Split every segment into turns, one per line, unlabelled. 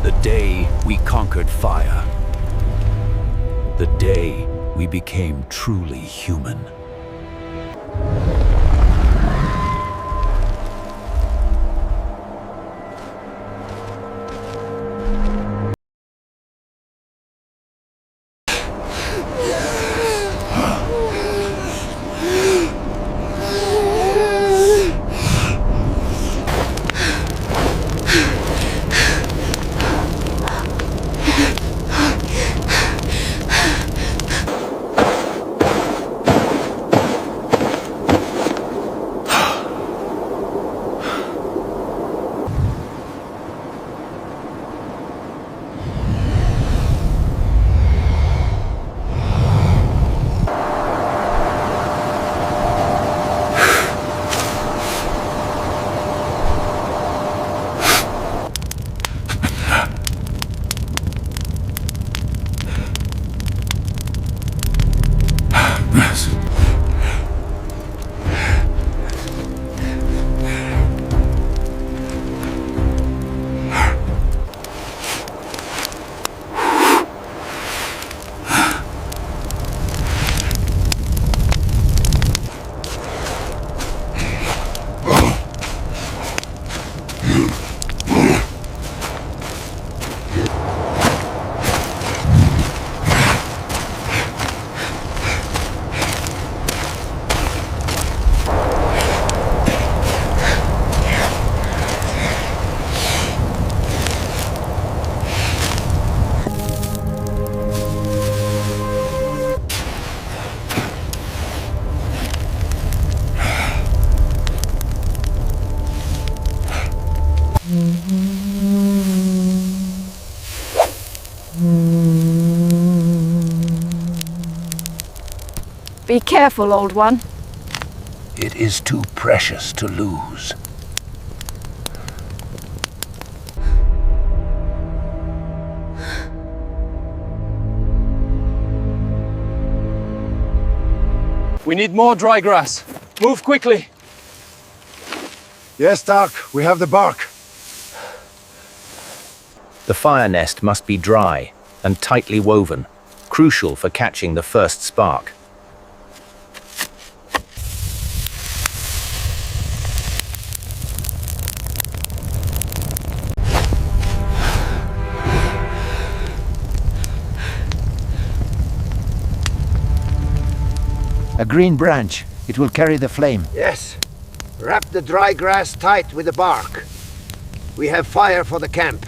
The day we conquered fire. The day we became truly human.
Be careful, old one.
It is too precious to lose.
We need more dry grass. Move quickly.
Yes, Doc. We have the bark.
The fire nest must be dry and tightly woven, crucial for catching the first spark.
A green branch. It will carry the flame.
Yes. Wrap the dry grass tight with the bark. We have fire for the camp.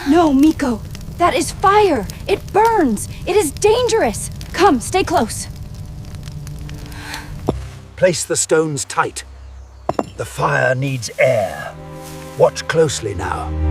No, Miko! That is fire! It burns! It is dangerous! Come, stay close.
Place the stones tight. The fire needs air. Watch closely now.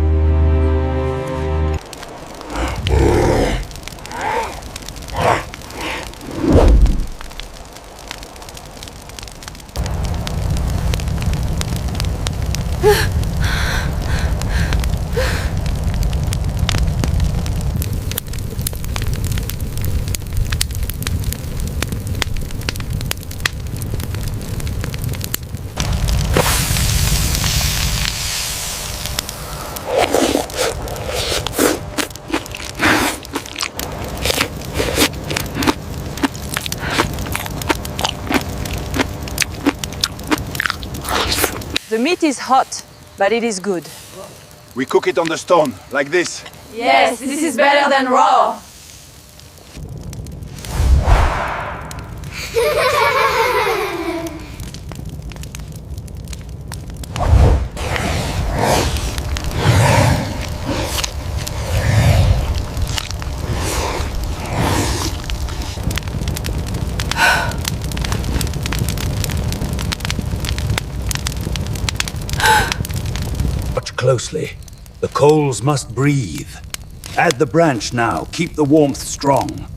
The meat is hot, but it is good.
We cook it on the stone, like this.
Yes, this is better than raw.
Watch closely. The coals must breathe. Add the branch now. Keep the warmth strong.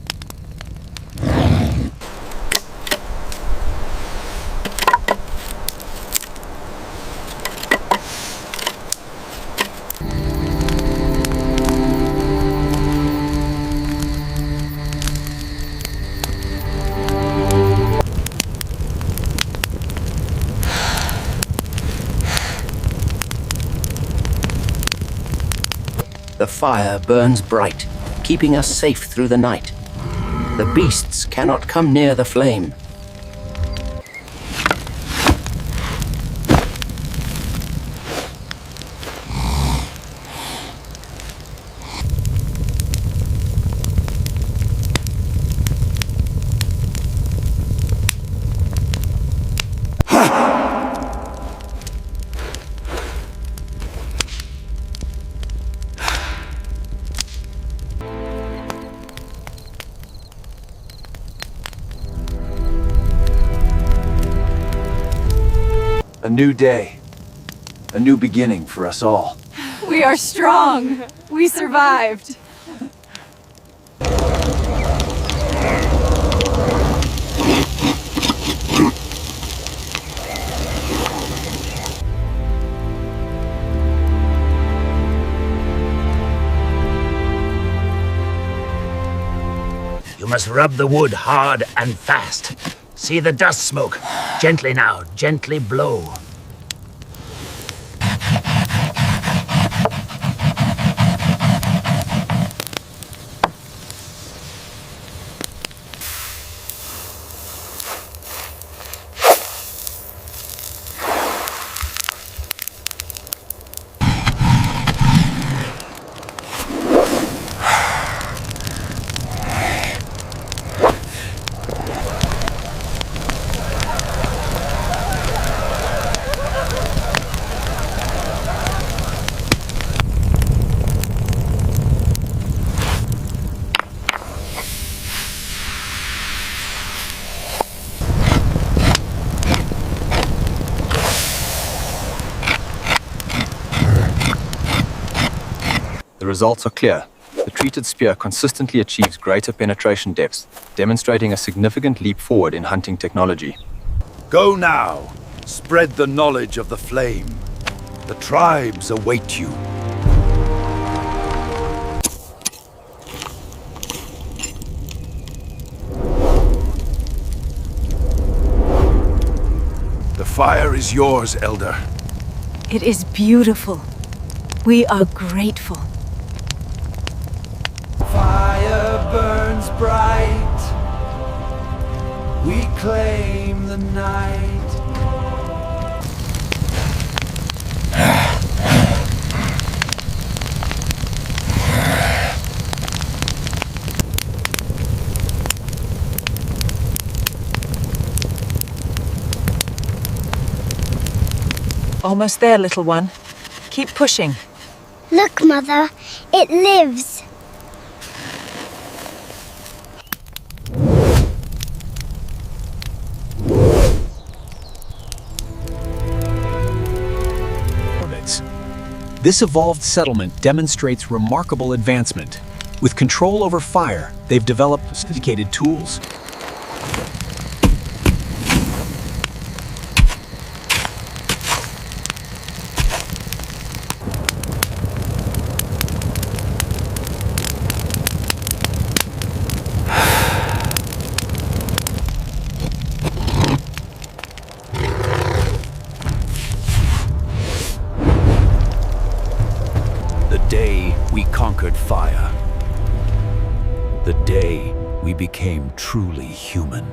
The fire burns bright, keeping us safe through the night. The beasts cannot come near the flame.
A new day. A new beginning for us all.
We are strong. We survived.
You must rub the wood hard and fast. See the dust smoke. Gently now, gently blow.
The results are clear. The treated spear consistently achieves greater penetration depths, demonstrating a significant leap forward in hunting technology.
Go now. Spread the knowledge of the flame. The tribes await you. The fire is yours, Elder.
It is beautiful. We are grateful.
Fire burns bright. We claim the night.
Almost there, little one. Keep pushing.
Look, Mother. It lives.
This evolved settlement demonstrates remarkable advancement. With control over fire, they've developed sophisticated tools.
The day we conquered fire. The day we became truly human.